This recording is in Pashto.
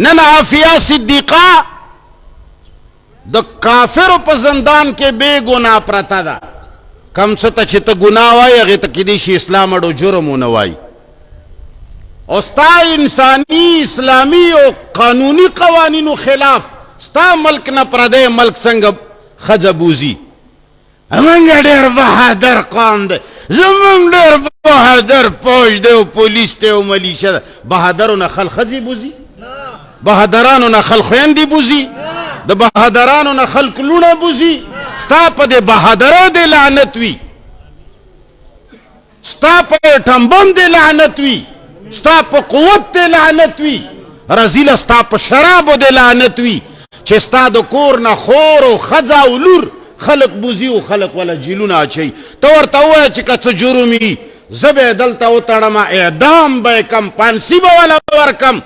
نن عافیہ صدیقہ د کافر په زندان کې بے گناہ پرتا دا کم څه ته چې ته ګناه وایي هغې ته کیدای شي اسلام اړو جرم ونه وایي او ستا انسانی اسلامی او قانونی قوانینو خلاف ستا ملک نه پردی ملک څنګه ښځه بوزي زمونږ ډېر بهادر قوم دی زمونږ ډېر بهادر فوج دی او پولیس دی او ملیشه ده بهادرو نه خل ښځې بوزي بهادرانو نه خل خویندې بوزي د بهادرانو نه خلک لوڼه بوزي ستا په دې بهادرو دې لعنت وي ستا په ټمبم دې لعنت وي ستا په قوت دې لعنت وي رزیله ستا په شرابو دې لعنت وي چې ستا د کور نه خور او ښځه او لور خلق بوزي او خلق ولا جیلونه اچوي ته ورته ووایه چې که څه جرم وي زه به یې دلته وتړم اعدام به یې کم پانسي به وله ورکم